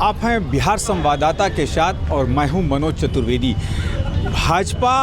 आप हैं बिहार संवाददाता के साथ और मैं हूं मनोज चतुर्वेदी। भाजपा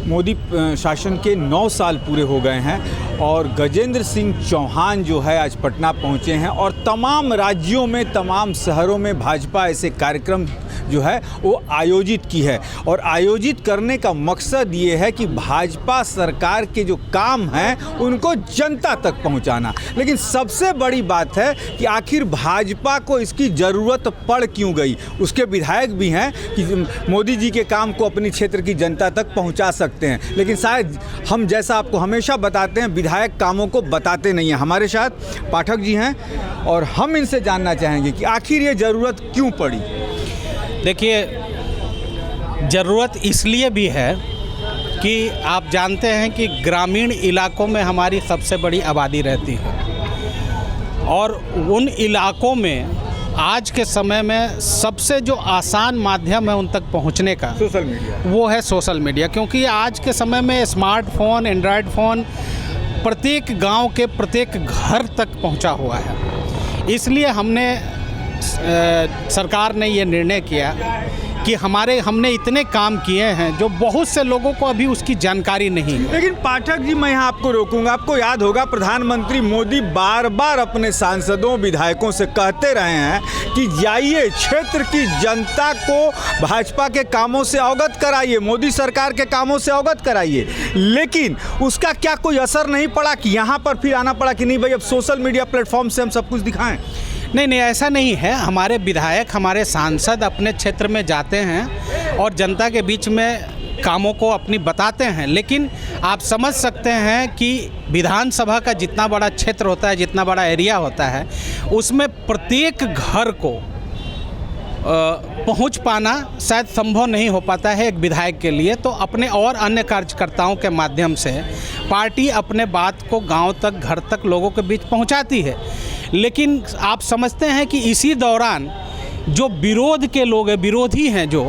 मोदी शासन के 9 साल पूरे हो गए हैं और गजेंद्र सिंह चौहान जो है आज पटना पहुंचे हैं और तमाम राज्यों में, तमाम शहरों में भाजपा ऐसे कार्यक्रम जो है वो आयोजित की है। और आयोजित करने का मकसद ये है कि भाजपा सरकार के जो काम हैं उनको जनता तक पहुंचाना। लेकिन सबसे बड़ी बात है कि आखिर भाजपा को इसकी ज़रूरत पड़ क्यों गई। उसके विधायक भी हैं कि मोदी जी के काम को अपनी क्षेत्र की जनता तक पहुंचा सकते हैं, लेकिन शायद हम जैसा आपको हमेशा बताते हैं विधायक कामों को बताते नहीं हैं। हमारे साथ पाठक जी हैं और हम इनसे जानना चाहेंगे कि आखिर ये ज़रूरत क्यों पड़ी। देखिए, ज़रूरत इसलिए भी है कि आप जानते हैं कि ग्रामीण इलाकों में हमारी सबसे बड़ी आबादी रहती है और उन इलाकों में आज के समय में सबसे जो आसान माध्यम है उन तक पहुंचने का सोशल मीडिया, वो है सोशल मीडिया। क्योंकि आज के समय में स्मार्टफोन, एंड्रॉयड फ़ोन प्रत्येक गांव के प्रत्येक घर तक पहुंचा हुआ है। इसलिए सरकार ने ये निर्णय किया कि हमने इतने काम किए हैं जो बहुत से लोगों को अभी उसकी जानकारी नहीं है। लेकिन पाठक जी, मैं यहाँ आपको रोकूंगा। आपको याद होगा प्रधानमंत्री मोदी बार बार अपने सांसदों, विधायकों से कहते रहे हैं कि जाइए क्षेत्र की जनता को भाजपा के कामों से अवगत कराइए, मोदी सरकार के कामों से अवगत कराइए। लेकिन उसका क्या कोई असर नहीं पड़ा कि यहाँ पर फिर आना पड़ा कि नहीं भाई अब सोशल मीडिया प्लेटफॉर्म से हम सब कुछ दिखाएं। नहीं, ऐसा नहीं है। हमारे विधायक, हमारे सांसद अपने क्षेत्र में जाते हैं और जनता के बीच में कामों को अपनी बताते हैं। लेकिन आप समझ सकते हैं कि विधानसभा का जितना बड़ा क्षेत्र होता है, जितना बड़ा एरिया होता है, उसमें प्रत्येक घर को पहुंच पाना शायद संभव नहीं हो पाता है एक विधायक के लिए। तो अपने और अन्य कार्यकर्ताओं के माध्यम से पार्टी अपने बात को गांव तक, घर तक लोगों के बीच पहुंचाती है। लेकिन आप समझते हैं कि इसी दौरान जो विरोध के लोग हैं, विरोधी हैं, जो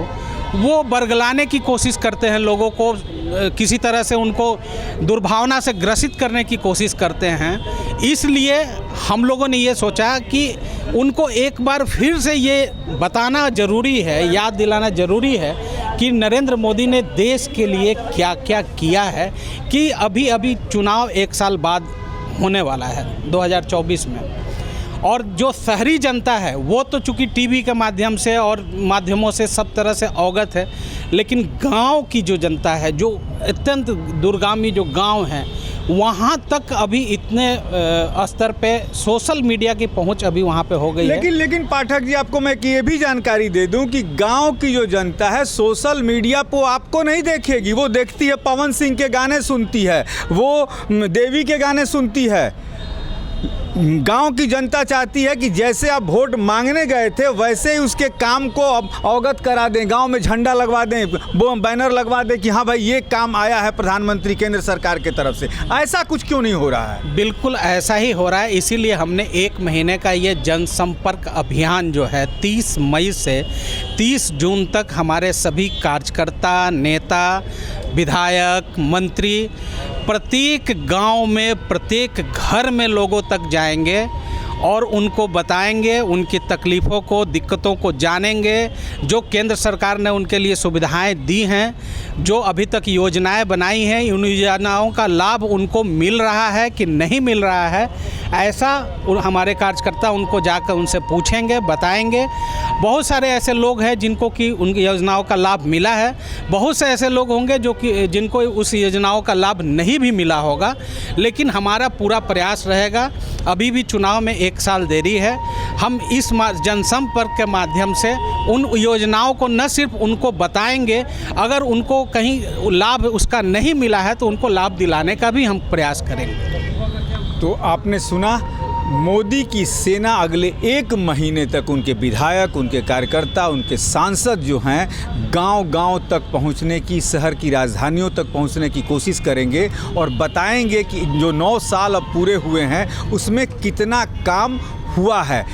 वो बरगलाने की कोशिश करते हैं, लोगों को किसी तरह से उनको दुर्भावना से ग्रसित करने की कोशिश करते हैं। इसलिए हम लोगों ने ये सोचा कि उनको एक बार फिर से ये बताना ज़रूरी है, याद दिलाना ज़रूरी है कि नरेंद्र मोदी ने देश के लिए क्या क्या किया है। कि अभी अभी चुनाव 1 साल बाद होने वाला है 2024 में, और जो शहरी जनता है वो तो चूँकि टीवी के माध्यम से और माध्यमों से सब तरह से अवगत है, लेकिन गांव की जो जनता है, जो अत्यंत दूरगामी जो गांव हैं, वहाँ तक अभी इतने स्तर पे सोशल मीडिया की पहुँच अभी वहाँ पे हो गई है। लेकिन पाठक जी, आपको मैं ये भी जानकारी दे दूं कि गांव की जो जनता है सोशल मीडिया पर आपको नहीं देखेगी। वो देखती है पवन सिंह के गाने सुनती है, वो देवी के गाने सुनती है। गांव की जनता चाहती है कि जैसे आप वोट मांगने गए थे वैसे ही उसके काम को अब अवगत करा दें, गांव में झंडा लगवा दें, बैनर लगवा दें कि हाँ भाई ये काम आया है प्रधानमंत्री केंद्र सरकार की तरफ से। ऐसा कुछ क्यों नहीं हो रहा है? बिल्कुल ऐसा ही हो रहा है। इसीलिए हमने 1 महीने का ये जनसंपर्क अभियान जो है 30 मई से 30 जून तक हमारे सभी कार्यकर्ता, नेता, विधायक, मंत्री प्रत्येक गांव में, प्रत्येक घर में लोगों तक जाएंगे और उनको बताएंगे, उनकी तकलीफ़ों को, दिक्कतों को जानेंगे। जो केंद्र सरकार ने उनके लिए सुविधाएं दी हैं, जो अभी तक योजनाएं बनाई हैं, उन योजनाओं का लाभ उनको मिल रहा है कि नहीं मिल रहा है, ऐसा हमारे कार्यकर्ता उनको जाकर उनसे पूछेंगे, बताएंगे। बहुत सारे ऐसे लोग हैं जिनको कि उन योजनाओं का लाभ मिला है, बहुत से ऐसे लोग होंगे जो कि जिनको उस योजनाओं का लाभ नहीं भी मिला होगा। लेकिन हमारा पूरा प्रयास रहेगा, अभी भी चुनाव में 1 साल देरी है, हम इस जनसंपर्क के माध्यम से उन योजनाओं को न सिर्फ उनको बताएंगे, अगर उनको कहीं लाभ उसका नहीं मिला है तो उनको लाभ दिलाने का भी हम प्रयास करेंगे। तो आपने सुना, मोदी की सेना अगले 1 महीने तक उनके विधायक, उनके कार्यकर्ता, उनके सांसद जो हैं गांव-गांव तक पहुंचने की, शहर की राजधानियों तक पहुंचने की कोशिश करेंगे और बताएंगे कि जो 9 साल अब पूरे हुए हैं उसमें कितना काम हुआ है।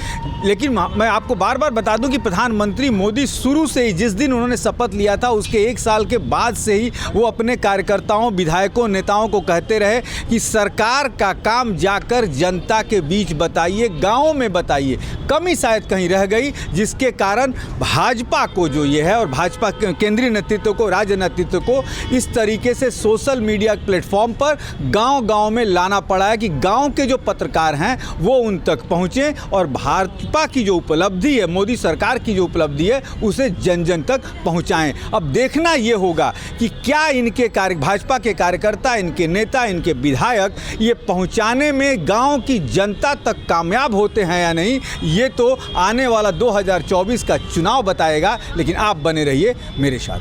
लेकिन मैं आपको बार बार बता दूं कि प्रधानमंत्री मोदी शुरू से ही, जिस दिन उन्होंने शपथ लिया था उसके 1 साल के बाद से ही वो अपने कार्यकर्ताओं, विधायकों, नेताओं को कहते रहे कि सरकार का काम जाकर जनता के बीच बताइए, गाँव में बताइए। कमी शायद कहीं रह गई, जिसके कारण भाजपा को जो ये है और भाजपा केंद्रीय नेतृत्व को, राज्य नेतृत्व को इस तरीके से सोशल मीडिया प्लेटफॉर्म पर गांव-गांव में लाना पड़ा है कि गांव के जो पत्रकार हैं वो उन तक पहुंचें और भाजपा की जो उपलब्धि है, मोदी सरकार की जो उपलब्धि है, उसे जन जन तक पहुंचाएं। अब देखना ये होगा कि क्या इनके भाजपा के कार्यकर्ता, इनके नेता, इनके विधायक ये पहुंचाने में गांव की जनता तक कामयाब होते हैं या नहीं, ये तो आने वाला 2024 का चुनाव बताएगा। लेकिन आप बने रहिए मेरे साथ।